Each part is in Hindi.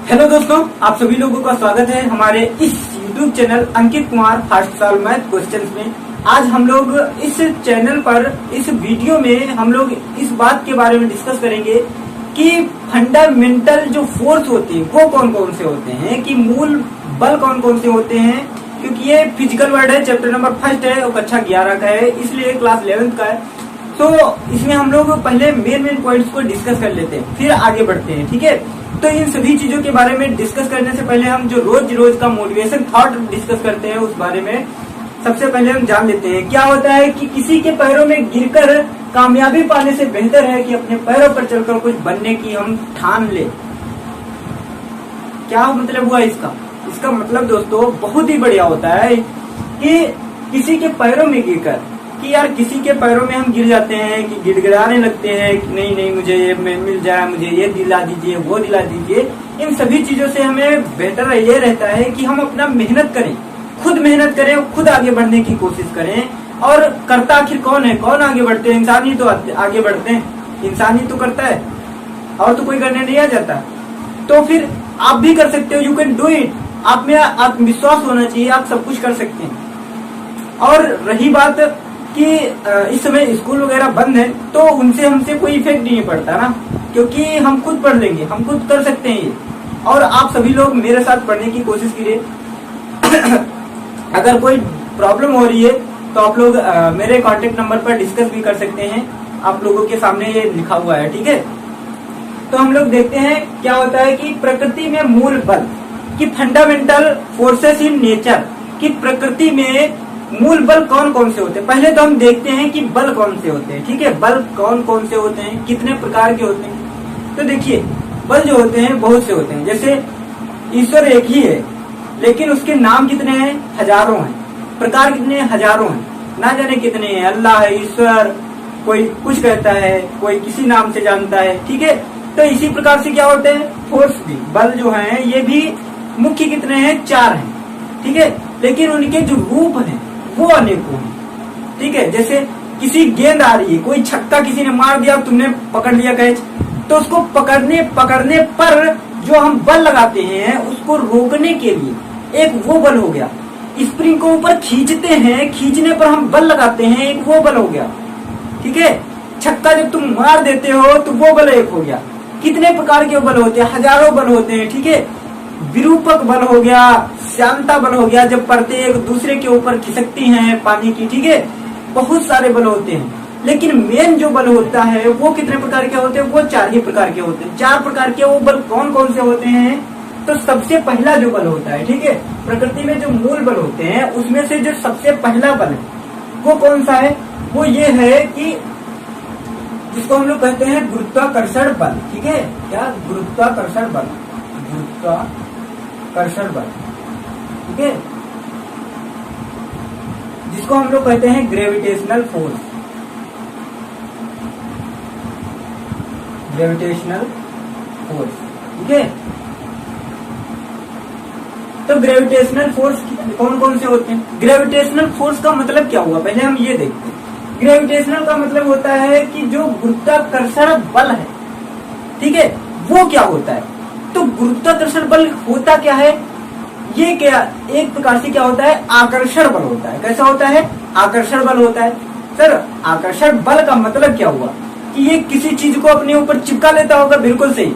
हेलो दोस्तों, आप सभी लोगों का स्वागत है हमारे इस YouTube channel Ankit Kumar first साल मैथ क्वेश्चंस में। आज हम लोग इस चैनल पर इस वीडियो में हम लोग इस बात के बारे में डिस्कस करेंगे कि फंडामेंटल जो फोर्स होते हैं वो कौन कौन से होते हैं, कि मूल बल कौन कौन से होते हैं। क्योंकि ये फिजिकल वर्ड है, चैप्टर नंबर 1 है और कक्षा 11 का है, इसलिए क्लास 11th का है। तो इसमें हम लोग पहले मेन पॉइंट्स को डिस्कस कर लेते हैं, फिर आगे बढ़ते हैं। ठीक है, तो इन सभी चीजों के बारे में डिस्कस करने से पहले हम जो रोज का मोटिवेशन थॉट डिस्कस करते हैं उस बारे में सबसे पहले हम जान लेते हैं। क्या होता है कि किसी के पैरों में गिरकर कामयाबी पाने से बेहतर है कि अपने पैरों पर चलकर कुछ बनने की हम ठान ले। क्या मतलब हुआ इसका मतलब दोस्तों बहुत ही बढ़िया होता है कि किसी के पैरों में गिरकर, कि यार किसी के पैरों में हम गिर जाते हैं कि गिड़गिड़ाने लगते हैं कि नहीं मुझे ये मिल जाए, मुझे ये दिला दीजिए, वो दिला दीजिए। इन सभी चीजों से हमें बेहतर ये रहता है कि हम अपना मेहनत करें, खुद मेहनत करें, खुद आगे बढ़ने की कोशिश करें। और करता आखिर कौन है, कौन आगे बढ़ते हैं? इंसान ही तो आगे बढ़ते हैं, इंसान ही तो करता है, और तो कोई करने नहीं आ जाता। तो फिर आप भी कर सकते हो, यू कैन डू इट। आप में आत्मविश्वास होना चाहिए, आप सब कुछ कर सकते हैं। और रही बात कि इस समय स्कूल वगैरह बंद है तो उनसे हमसे कोई इफेक्ट नहीं पड़ता ना, क्योंकि हम खुद पढ़ लेंगे, हम खुद कर सकते हैं ये। और आप सभी लोग मेरे साथ पढ़ने की कोशिश कीजिए। अगर कोई प्रॉब्लम हो रही है तो आप लोग मेरे कांटेक्ट नंबर पर डिस्कस भी कर सकते हैं, आप लोगों के सामने ये लिखा हुआ है। ठीक है, तो हम लोग देखते हैं क्या होता है कि प्रकृति में मूल बल, कि फंडामेंटल फोर्सेस इन नेचर, कि प्रकृति में मूल बल कौन कौन से होते हैं। पहले तो हम देखते हैं कि बल कौन से होते हैं। ठीक है, बल कौन कौन से होते हैं, कितने प्रकार के होते हैं। तो देखिए, बल जो होते हैं बहुत से होते हैं। जैसे ईश्वर एक ही है लेकिन उसके नाम कितने हैं? हजारों हैं। प्रकार कितने हैं? हजारों हैं, ना जाने कितने हैं। अल्लाह है, ईश्वर, कोई कुछ कहता है, कोई किसी नाम से जानता है। ठीक है, तो इसी प्रकार से क्या होते हैं फोर्स भी, बल जो है ये भी मुख्य कितने हैं? 4 हैं। ठीक है, लेकिन उनके जो रूप हैं वो अनेकों हैं। ठीक है, जैसे किसी गेंद आ रही है, कोई छक्का किसी ने मार दिया, तुमने पकड़ लिया कैच, तो उसको पकड़ने पर जो हम बल लगाते हैं उसको रोकने के लिए एक वो बल हो गया। स्प्रिंग को ऊपर खींचते हैं, खींचने पर हम बल लगाते हैं, एक वो बल हो गया। ठीक है, छक्का जब तुम मार देते हो तो वो बल एक हो गया। कितने प्रकार के बल होते हैं? हजारों बल होते हैं। ठीक है, विरूपक बल हो गया, श्यानता बल हो गया, जब परतें एक दूसरे के ऊपर खिसकती हैं पानी की। ठीक है, बहुत सारे बल होते हैं। लेकिन मेन जो बल होता है वो कितने प्रकार के होते हैं? वो 4 ही प्रकार के होते हैं। 4 प्रकार के वो बल कौन कौन से होते हैं? तो सबसे पहला जो बल होता है, ठीक है, प्रकृति में जो मूल बल होते हैं उसमें से जो सबसे पहला बल है वो कौन सा है? वो ये है कि जिसको हम लोग कहते हैं गुरुत्वाकर्षण बल। ठीक है, क्या? गुरुत्वाकर्षण बल, गुरुत्वाकर्षण बल। ठीक है, जिसको हम लोग कहते हैं ग्रेविटेशनल फोर्स, ग्रेविटेशनल फोर्स। ठीक है, तो ग्रेविटेशनल फोर्स कौन कौन से होते हैं? ग्रेविटेशनल फोर्स का मतलब क्या हुआ, पहले हम ये देखते हैं। ग्रेविटेशनल का मतलब होता है कि जो गुरुत्वाकर्षण बल है, ठीक है, वो क्या होता है। तो गुरुत्वाकर्षण बल होता क्या है? ये क्या एक प्रकार से क्या होता है? आकर्षण बल होता है। कैसा होता है? आकर्षण बल होता है। सर, आकर्षण बल का मतलब क्या हुआ कि ये किसी चीज को अपने ऊपर चिपका लेता होगा। बिल्कुल सही,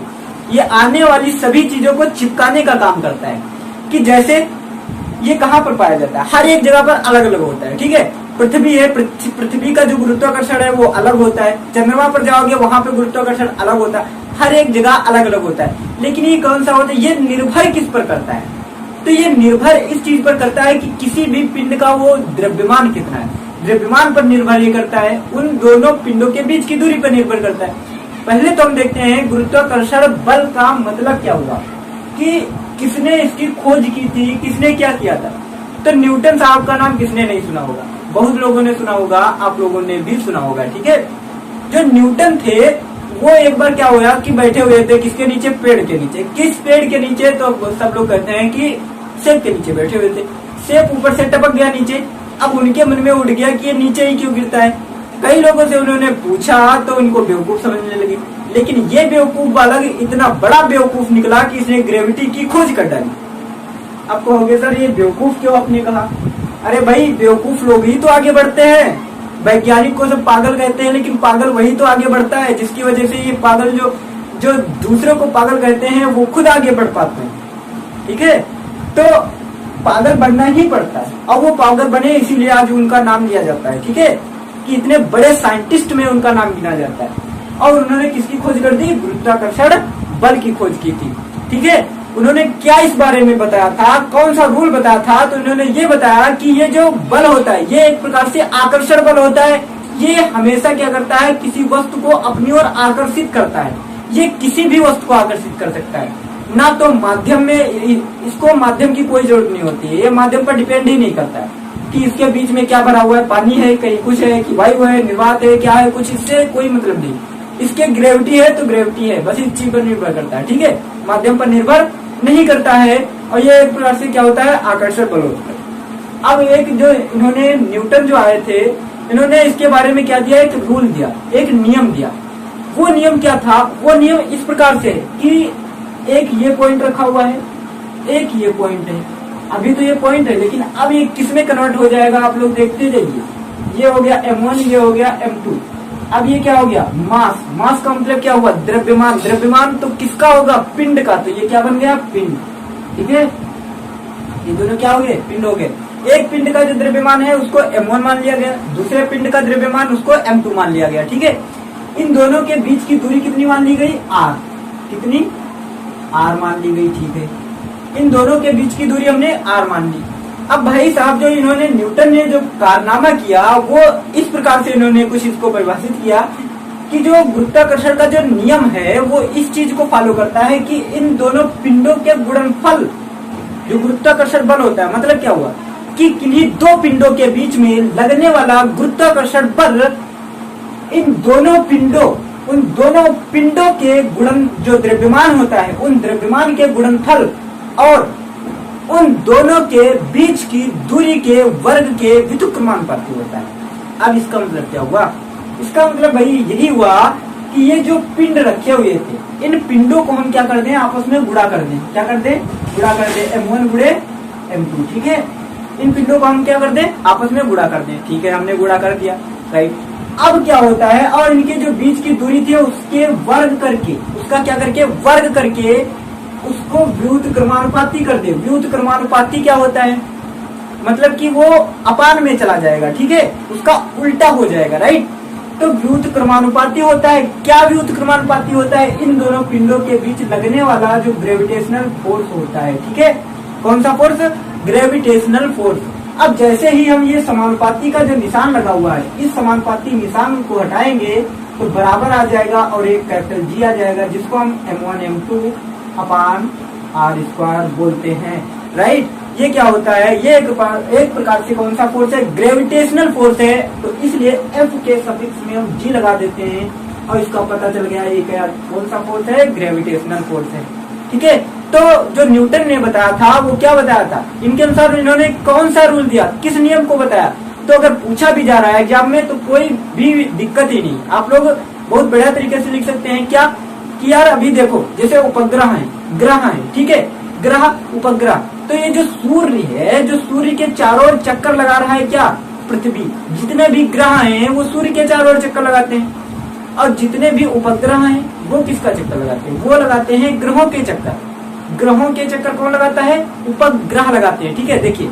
ये आने वाली सभी चीजों को चिपकाने का काम करता है। कि जैसे ये कहाँ पर पाया जाता है? हर एक जगह पर अलग अलग होता है। ठीक है, पृथ्वी है, पृथ्वी का जो गुरुत्वाकर्षण है वो अलग होता है। चंद्रमा पर जाओगे वहां पे गुरुत्वाकर्षण अलग होता है। हर एक जगह अलग अलग होता है। लेकिन ये कौन सा होता है? ये निर्भर किस पर करता है? तो ये निर्भर इस चीज पर करता है कि किसी भी पिंड का वो द्रव्यमान कितना है। द्रव्यमान पर निर्भर ये करता है, उन दोनों पिंडों के बीच की दूरी पर निर्भर करता है। पहले तो हम देखते हैं गुरुत्वाकर्षण बल का मतलब क्या हुआ, कि किसने इसकी खोज की थी, किसने क्या किया था। तो न्यूटन साहब का नाम किसने नहीं सुना होगा? बहुत लोगों ने सुना होगा, आप लोगों ने भी सुना होगा। ठीक है, जो न्यूटन थे वो एक बार क्या हुआ कि बैठे हुए थे किसके नीचे? पेड़ के नीचे। किस पेड़ के नीचे? तो सब लोग कहते हैं कि सेब के नीचे बैठे हुए थे। सेब ऊपर से टपक गया नीचे। अब उनके मन में उठ गया कि ये नीचे ही क्यों गिरता है। कई लोगों से उन्होंने पूछा तो उनको बेवकूफ समझने लगे, लेकिन ये बेवकूफ बालक इतना बड़ा बेवकूफ निकला कि इसने ग्रेविटी की खोज कर डाली। अब कहोगे सर ये बेवकूफ क्यों आपने कहा? अरे भाई बेवकूफ लोग ही तो आगे बढ़ते हैं। वैज्ञानिक को सब पागल कहते हैं, लेकिन पागल वही तो आगे बढ़ता है जिसकी वजह से ये पागल जो दूसरों को पागल कहते हैं वो खुद आगे बढ़ पाते हैं। ठीक है, तो पागल बनना ही पड़ता है और वो पागल बने इसीलिए आज उनका नाम लिया जाता है। ठीक है, कि इतने बड़े साइंटिस्ट में उनका नाम गिना जाता है। और उन्होंने किसकी खोज कर दी? गुरुत्वाकर्षण बल की खोज की थी। ठीक है, उन्होंने क्या इस बारे में बताया था, कौन सा रूल बताया था? तो उन्होंने ये बताया कि ये जो बल होता है ये एक प्रकार से आकर्षण बल होता है। ये हमेशा क्या करता है? किसी वस्तु को अपनी ओर आकर्षित करता है। ये किसी भी वस्तु को आकर्षित कर सकता है, ना तो माध्यम में, इसको माध्यम की कोई जरूरत नहीं होती है। ये माध्यम पर डिपेंड ही नहीं करता है कि इसके बीच में क्या भरा हुआ है, पानी है, कहीं कुछ है कि वायु है, निर्वात है, क्या है, कुछ इससे कोई मतलब नहीं। इसके ग्रेविटी है तो ग्रेविटी है, बस इस चीज पर निर्भर करता है। ठीक है, माध्यम पर निर्भर नहीं करता है। और ये एक प्रकार से क्या होता है? आकर्षण बल होता है। अब एक जो इन्होंने न्यूटन जो आए थे, इन्होंने इसके बारे में क्या दिया? एक रूल दिया, एक नियम दिया। वो नियम क्या था? वो नियम इस प्रकार से कि एक ये पॉइंट रखा हुआ है, एक ये पॉइंट है। अभी तो ये पॉइंट है, लेकिन अब ये किस में कन्वर्ट हो जाएगा आप लोग देखते जाइए। ये हो गया M1, ये हो गया M2। अब ये क्या हो गया? मास। मास का मतलब क्या हुआ? द्रव्यमान। द्रव्यमान तो किसका होगा? पिंड का। तो ये क्या बन गया? पिंड। ठीक है, ये दोनों क्या हो गए? पिंड हो गए। एक पिंड का जो द्रव्यमान है उसको M1 मान लिया गया, दूसरे पिंड का द्रव्यमान उसको M2 मान लिया गया। ठीक है, इन दोनों के बीच की दूरी कितनी मान ली गई? R। कितनी? R मान ली गई। ठीक है, इन दोनों के बीच की दूरी हमने R मान ली। अब भाई साहब जो इन्होंने न्यूटन ने जो कारनामा किया वो इस प्रकार से इन्होंने कुछ इसको परिभाषित किया कि जो गुरुत्वाकर्षण का जो नियम है वो इस चीज को फॉलो करता है कि इन दोनों पिंडों के गुणनफल, जो गुरुत्वाकर्षण बल होता है, मतलब क्या हुआ कि किन्हीं दो पिंडों के बीच में लगने वाला गुरुत्वाकर्षण बल इन दोनों पिंडों, उन दोनों पिंडों के गुणन, जो द्रव्यमान होता है उन द्रव्यमान के गुणनफल और उन दोनों के बीच की दूरी के वर्ग के व्युत्क्रमानुपाती होता है। अब इसका मतलब क्या हुआ? इसका मतलब भाई यही हुआ कि ये जो पिंड रखे हुए थे, इन पिंडों को हम क्या कर दें? आपस में गुणा कर दें। क्या कर दें? गुणा कर दें। M1 गुणे M2। ठीक है, इन पिंडों को हम क्या कर दें? आपस में गुणा कर दें। ठीक है, हमने गुणा कर दिया। राइट, अब क्या होता है? और इनके जो बीच की दूरी थी उसके वर्ग करके, उसका क्या करके? वर्ग करके उसको व्युत्क्रमानुपाती कर दे। व्युत्क्रमानुपाती क्या होता है? मतलब कि वो अपान में चला जाएगा। ठीक है, उसका उल्टा हो जाएगा। राइट, तो व्युत्क्रमानुपाती होता है। क्या व्युत्क्रमानुपाती होता है? इन दोनों पिंडों के बीच लगने वाला जो ग्रेविटेशनल फोर्स होता है। ठीक है, कौन सा फोर्स? Gravitational force. अब जैसे ही हम ये समानुपाती का जो निशान लगा हुआ है, इस समानुपाती निशान को हटाएंगे तो बराबर आ जाएगा और एक कैपिटल G आ जाएगा, जिसको हम M1 M2 अपान R² बोलते हैं। राइट, ये क्या होता है? ये एक प्रकार से कौन सा फोर्स है? ग्रेविटेशनल फोर्स है। तो इसलिए F के सफिक्स में हम G लगा देते हैं और इसका पता चल गया ये क्या कौन सा फोर्स है? ग्रेविटेशनल फोर्स है। ठीक है, तो जो न्यूटन ने बताया था वो क्या बताया था? इनके अनुसार इन्होंने कौन सा रूल दिया, किस नियम को बताया? तो अगर पूछा भी जा रहा है एग्जाम में तो कोई भी दिक्कत ही नहीं, आप लोग बहुत बढ़िया तरीके से लिख सकते हैं। क्या कि यार अभी देखो, जैसे उपग्रह हैं, ग्रह हैं, ठीक है, ग्रह उपग्रह। तो ये जो सूर्य है, जो सूर्य के चारों ओर चक्कर लगा रहा है, क्या? पृथ्वी। जितने भी ग्रह हैं वो सूर्य के चारों ओर चक्कर लगाते हैं, और जितने भी उपग्रह हैं वो किसका चक्कर लगाते हैं? वो लगाते हैं ग्रहों के चक्कर। ग्रहों के चक्कर कौन लगाता है? उपग्रह लगाते हैं। ठीक है, देखिए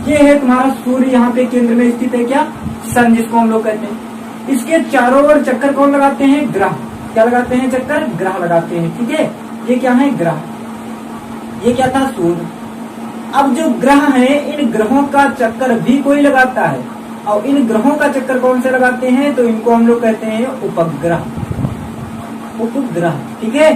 ये है तुम्हारा सूर्य, यहाँ पे केंद्र में स्थित है क्या? सन, जिसको हम लोग कहते हैं। इसके चारों ओर चक्कर कौन लगाते हैं? ग्रह। क्या लगाते हैं? चक्कर ग्रह लगाते हैं। ठीक है, ये क्या है? ग्रह। ये क्या था? सूर्य। अब जो ग्रह है, इन ग्रहों का चक्कर भी कोई लगाता है, और इन ग्रहों का चक्कर कौन से लगाते हैं? तो इनको हम लोग कहते हैं उपग्रह। उपग्रह, ठीक है,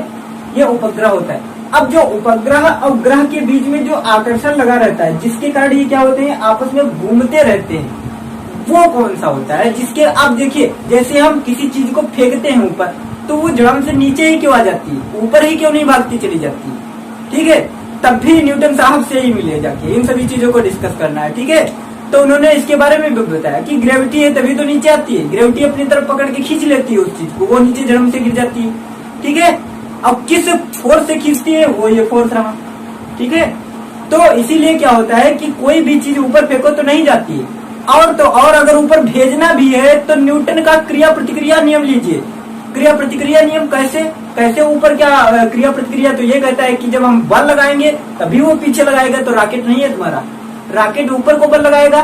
ये उपग्रह होता है। अब जो उपग्रह और ग्रह के बीच में जो आकर्षण लगा रहता है, जिसके कारण ये क्या होते हैं? आपस में घूमते रहते हैं, वो कौन सा होता है? जिसके आप देखिए, जैसे हम किसी चीज को फेंकते हैं ऊपर, तो वो जड़म से नीचे ही क्यों आ जाती है? ऊपर ही क्यों नहीं भागती चली जाती है? ठीक है, तब भी न्यूटन साहब से ही मिले जाके इन सभी चीजों को डिस्कस करना है। ठीक है, तो उन्होंने इसके बारे में भी बताया कि ग्रेविटी है तभी तो नीचे आती है, ग्रेविटी अपनी तरफ पकड़ के खींच लेती है उस चीज को, वो नीचे जड़म से गिर जाती है। ठीक है। अब किस फोर्स से खींचती है, वो ये फोर्स रहा, ठीक है। तो इसीलिए क्या होता है कि कोई भी चीज ऊपर फेंको तो नहीं जाती है, और तो और अगर ऊपर भेजना भी है तो न्यूटन का क्रिया प्रतिक्रिया नियम लीजिए। क्रिया प्रतिक्रिया नियम कैसे कैसे ऊपर क्या क्रिया प्रतिक्रिया, तो ये कहता है कि जब हम बल लगाएंगे तभी वो पीछे लगाएगा, तो रॉकेट नहीं है तुम्हारा, रॉकेट ऊपर को बल लगाएगा,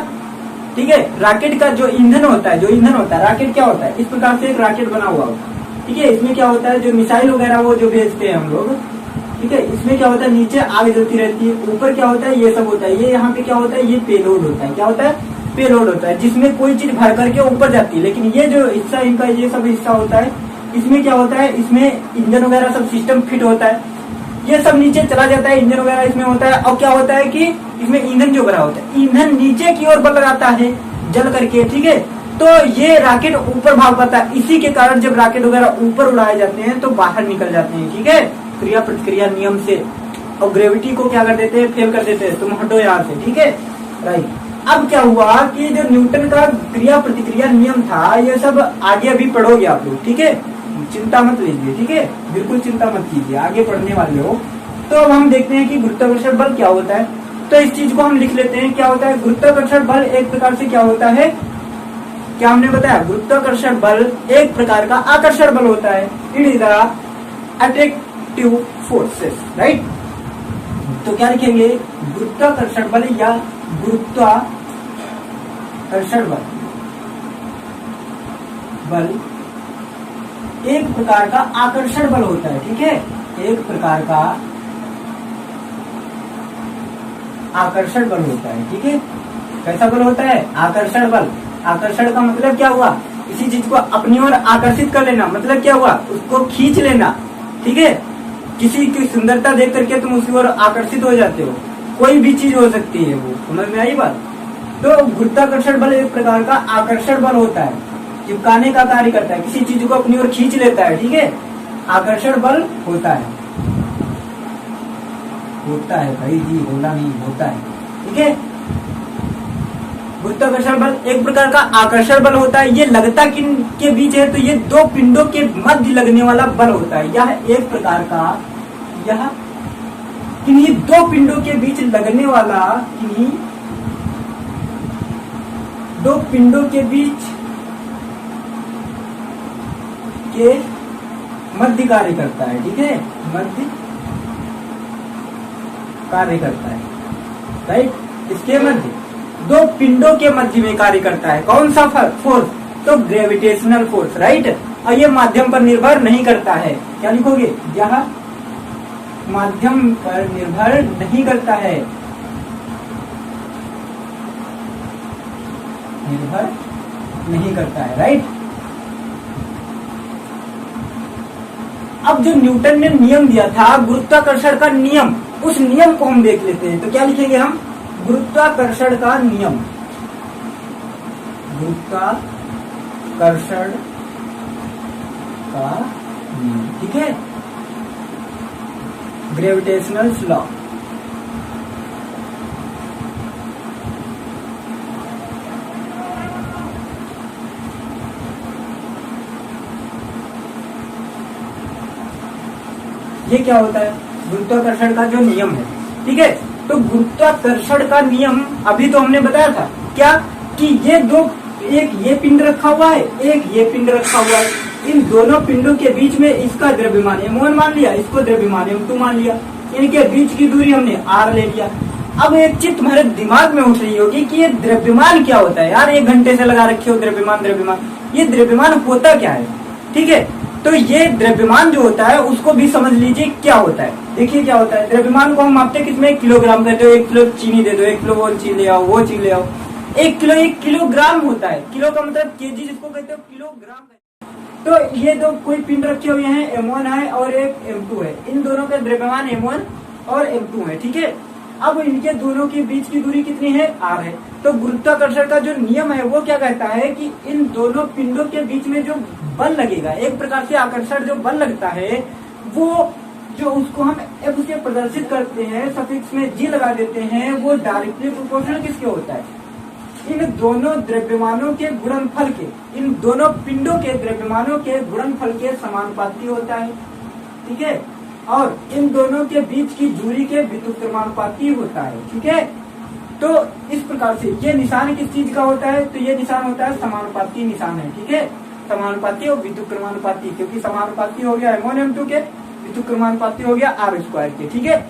ठीक है। रॉकेट का जो ईंधन होता है, रॉकेट क्या होता है, इस प्रकार से एक रॉकेट बना हुआ होता है, ठीक है। इसमें क्या होता है, जो मिसाइल वगैरह वो जो भेजते हैं हम लोग, ठीक है, इसमें क्या होता है, नीचे आग जलती रहती है, ऊपर क्या होता है, ये सब होता है, ये यहाँ पे क्या होता है, ये पेलोड होता है, क्या होता है, पेलोड होता है, जिसमें कोई चीज भर करके ऊपर जाती है। लेकिन ये जो हिस्सा इनका, ये सब हिस्सा होता है, इसमें क्या होता है, इसमें इंजन वगैरह सब सिस्टम फिट होता है, ये सब नीचे चला जाता है, इंजन वगैरह इसमें होता है। और क्या होता है कि इसमें ईंधन जो भरा होता है, ईंधन नीचे की ओर बल लगाता है जल करके, ठीक है। तो ये रॉकेट ऊपर भाग पाता है, इसी के कारण जब रॉकेट वगैरह ऊपर उड़ाए जाते हैं तो बाहर निकल जाते हैं, ठीक है, क्रिया प्रतिक्रिया नियम से, और ग्रेविटी को क्या कर देते हैं, फेल कर देते हैं, तुम हटो यहाँ से, ठीक है, राइट। अब क्या हुआ कि जो न्यूटन का क्रिया प्रतिक्रिया नियम था, ये सब आगे अभी पढ़ोगे आप लोग, ठीक है, चिंता मत लीजिए, ठीक है, बिल्कुल चिंता मत कीजिए, आगे पढ़ने वाले हो। तो अब हम देखते हैं कि गुरुत्वाकर्षण बल क्या होता है। तो इस चीज को हम लिख लेते हैं, क्या होता है गुरुत्वाकर्षण बल, एक प्रकार से क्या होता है, क्या हमने बताया, गुरुत्वाकर्षण बल एक प्रकार का आकर्षण बल होता है, it is the attractive forces, right. तो क्या लिखेंगे, गुरुत्वाकर्षण बल या गुरुत्वाकर्षण बल एक प्रकार का आकर्षण बल होता है, ठीक है, एक प्रकार का आकर्षण बल होता है, ठीक है। कैसा बल होता है, आकर्षण बल। आकर्षण का मतलब क्या हुआ, किसी चीज को अपनी ओर आकर्षित कर लेना, मतलब क्या हुआ, उसको खींच लेना, ठीक है। किसी की सुंदरता देख करके तुम उसकी ओर आकर्षित हो जाते हो, कोई भी चीज हो सकती है, वो समझ में आई बात। तो गुरुत्वाकर्षण बल एक प्रकार का आकर्षण बल होता है, चिपकाने का कार्य करता है, किसी चीज को अपनी ओर खींच लेता है, ठीक है, आकर्षण बल होता है, होता है भाई जी, बोला नहीं, होता है, ठीक है। गुरुत्वाकर्षण बल एक प्रकार का आकर्षण बल होता है, ये लगता किन के बीच है, तो ये दो पिंडों के मध्य लगने वाला बल होता है, यह एक प्रकार का, यह किन्हीं दो पिंडों के बीच लगने वाला, किन्हीं दो पिंडों के बीच के मध्य कार्य करता है, ठीक है, मध्य कार्य करता है, राइट। इसके मध्य दो पिंडों के मध्य में कार्य करता है, कौन सा फोर्स, तो ग्रेविटेशनल फोर्स, राइट। और ये माध्यम पर निर्भर नहीं करता है, क्या लिखोगे, यह माध्यम पर निर्भर नहीं करता है, निर्भर नहीं करता है, राइट। अब जो न्यूटन ने नियम दिया था गुरुत्वाकर्षण का नियम, उस नियम को हम देख लेते हैं। तो क्या लिखेंगे हम, गुरुत्वाकर्षण का नियम, गुरुत्वाकर्षण का नियम, ठीक है, ग्रेविटेशनल लॉ। ये क्या होता है, गुरुत्वाकर्षण का जो नियम है, ठीक है। तो गुरुत्वाकर्षण का नियम अभी तो हमने बताया था, क्या कि ये दो, एक ये पिंड रखा हुआ है, एक ये पिंड रखा हुआ है, इन दोनों पिंडों के बीच में इसका द्रव्यमान m1 मान लिया, इसको द्रव्यमान m2 मान लिया, इनके बीच की दूरी हमने r ले लिया। अब एक चीज तुम्हारे दिमाग में उठ रही होगी कि ये द्रव्यमान क्या होता है, यार 1 घंटे से लगा रखे हो द्रव्यमान, ये द्रव्यमान होता क्या है, ठीक है। तो ये द्रव्यमान जो होता है उसको भी समझ लीजिए क्या होता है। देखिए क्या होता है, द्रव्यमान को हम मापते किसमें, किलोग्राम कहते हो, 1 किलो चीनी दे दो, 1 किलो वो चीज ले आओ, वो चीज ले आओ, 1 किलो 1 किलोग्राम होता है, किलो का मतलब केजी जिसको कहते हो, किलोग्राम। तो ये दो कोई पिंड रखे हुए हैं, m1 है और एक m2 है, इन दोनों का द्रव्यमान m1 और m2 है, ठीक है। अब इनके दोनों के बीच की दूरी कितनी है, r है। तो गुरुत्वाकर्षण का जो नियम है वो क्या कहता है कि इन दोनों पिंडों के बीच में जो बल लगेगा, एक प्रकार से आकर्षण जो बल लगता है, वो जो उसको हम F से प्रदर्शित करते हैं, सफिक्स में G लगा देते हैं, वो डायरेक्टली प्रोपोर्शनल किसके होता है, इन दोनों द्रव्यमानों के गुणनफल के, इन दोनों पिंडों के द्रव्यमानों के गुणनफल के समानुपाती होता है, ठीक है, और इन दोनों के बीच की दूरी के व्युत्क्रमानुपाती होता है। ठीक है, तो इस प्रकार से ये निशान किस चीज का होता है, तो ये निशान होता है समानुपाती निशान है। ठीक है, समानुपाती और व्युत्क्रमानुपाती, क्योंकि समानुपाती हो गया M1 M2 के, व्युत्क्रमानुपाती हो गया R² के। ठीक है,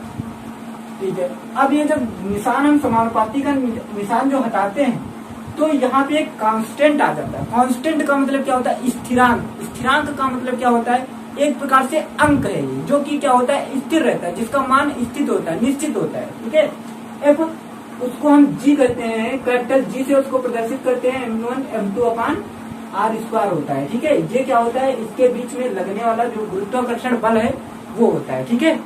ठीक है। अब ये जब निशान हम समानुपाती का निशान जो हटाते हैं तो यहाँ पे एक कांस्टेंट आ जाता है। कांस्टेंट का मतलब क्या होता है, स्थिरांक। स्थिरांक का मतलब क्या होता है, एक प्रकार से अंक है ये, जो कि क्या होता है, स्थिर रहता है, जिसका मान स्थित होता है, निश्चित होता है। ठीक है, एफ उसको हम जी कहते हैं, कैपिटल जी से उसको प्रदर्शित करते हैं, M1 M2 अपान R² होता है। ठीक है, ये क्या होता है, इसके बीच में लगने वाला जो गुरुत्वाकर्षण बल है वो होता है। ठीक है,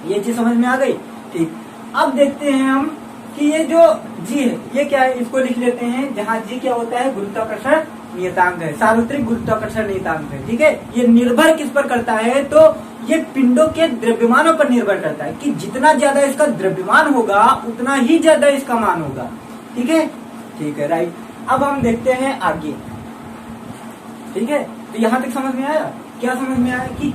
ये चीज समझ में आ गई। ठीक, अब देखते हैं हम कि ये जो जी है ये क्या है, इसको लिख लेते हैं, जहाँ जी क्या होता है, गुरुत्वाकर्षण नियतांक है, सार्वत्रिक गुरुत्वाकर्षण नियतांक है। ठीक है, ये निर्भर किस पर करता है, तो ये पिंडों के द्रव्यमानों पर निर्भर करता है कि जितना ज्यादा इसका द्रव्यमान होगा उतना ही ज्यादा इसका मान होगा। ठीक है, ठीक है, राइट। अब हम देखते हैं आगे। ठीक है, तो यहाँ तक समझ में आया, क्या समझ में आया कि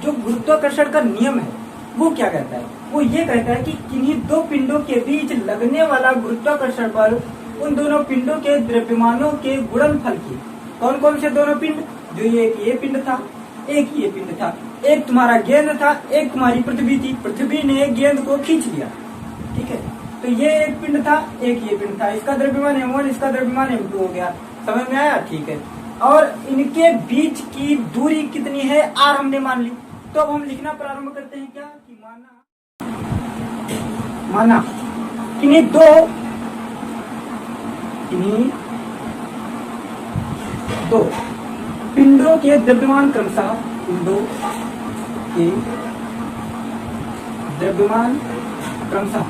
जो गुरुत्वाकर्षण का नियम है वो क्या कहता है, वो ये कहता है कि किन्हीं दो पिंडों के बीच लगने वाला गुरुत्वाकर्षण बल उन दोनों पिंडों के द्रव्यमानों के गुणनफल की, कौन कौन से दोनों पिंड, जो ये पिंड था, एक ये पिंड था, एक तुम्हारा गेंद था, एक तुम्हारी पृथ्वी थी, पृथ्वी ने गेंद को खींच लिया। ठीक है, तो ये एक पिंड था, एक ये पिंड था, इसका द्रव्यमान M1, इसका द्रव्यमान M2 हो गया। समझ में आया। ठीक है, और इनके बीच की दूरी कितनी है, R हमने मान ली। तो अब हम लिखना प्रारंभ करते हैं क्या, कि माना किन्हीं दो पिंडों के द्रव्यमान क्रमशः, पिंडों के द्रव्यमान क्रमशः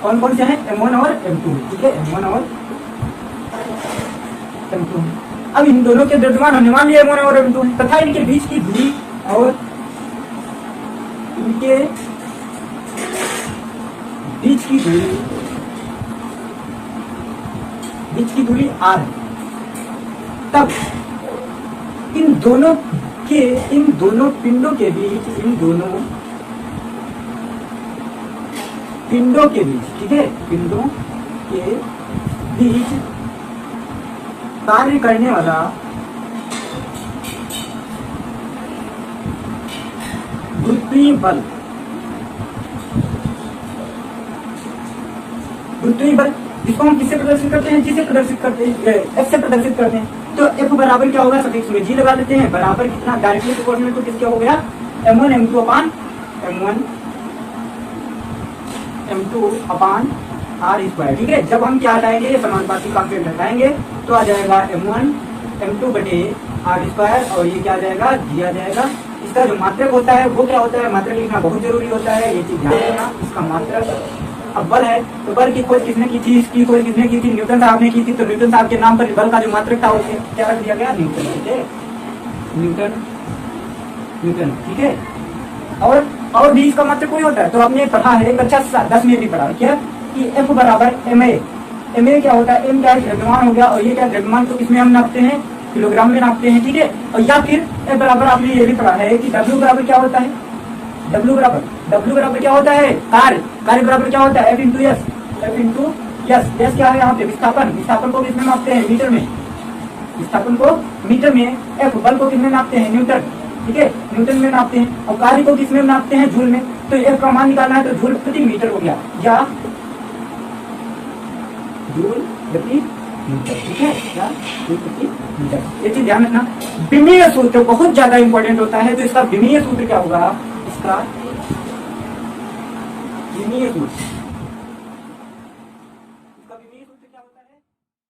कौन कौन से हैं, M1 और M2। ठीक है, M1 और M2। अब इन दोनों के द्रव्यमान हमने मान लिया M1 और M2 तथा इनके बीच की दूरी और इनके बीच की दूरी R है। तब इन दोनों पिंडों के बीच, ठीक है, पिंडों के बीच कार्य करने वाला गुरुत्वीय बल, जिसको हम किससे प्रदर्शित करते हैं, जिसे प्रदर्शित करते हैं, F से प्रदर्शित करते हैं। तो F बराबर क्या होगा, सफिक्स में G लगा देते हैं, बराबर कितना, डायरेक्टली प्रोपोर्शनल टू किसके हो गया, M1 M2 अपान R²। ठीक है, जब हम क्या हटाएंगे, ये समानुपाती कांस्टेंट हटाएंगे तो आ जाएगा M1 M2 बटे R², और ये क्या आ जाएगा, G आ जाएगा। इसका जो मात्रक होता है वो क्या होता है, मात्रक लिखना बहुत जरूरी होता है, ये चीज ध्यान देना। इसका मात्रक, अब बल है तो बल की खोज किसने की थी, इसकी खोज किसने की थी, न्यूटन साहब ने की थी। तो न्यूटन साहब के नाम पर बल का जो मात्रक था उसे क्या रख दिया गया, न्यूटन। ठीक है, न्यूटन। ठीक है, और भी इसका मात्रक कोई होता है, तो आपने पढ़ा है कक्षा 10 में भी पढ़ा क्या, कि F बराबर ma क्या होता है, M क्या द्रव्यमान हो गया, और ये क्या द्रव्यमान, तो इसमें हम नापते हैं, किलोग्राम में नापते हैं। ठीक है, और या फिर F बराबर आपने ये भी पढ़ा है कि W बराबर क्या होता है, W बराबर क्या होता है, कार्य बराबर क्या होता है, F इंटू यस क्या है यहाँ पे, विस्थापन को किसमें नापते हैं, मीटर में, विस्थापन को मीटर में, F बल को किसमें नापते हैं, न्यूटन। ठीक है, न्यूटन में नापते हैं, और कार्य को किसमें नापते हैं, जूल में। तो F का मान निकालना है तो जूल प्रति मीटर हो गया, या जूल प्रति मीटर। ठीक है, या जूल प्रति मीटर। ये चीज ध्यान रखना। विमीय सूत्र बहुत ज्यादा इंपॉर्टेंट होता है, तो इसका विमीय सूत्र क्या होगा, इसका विमीय सूत्र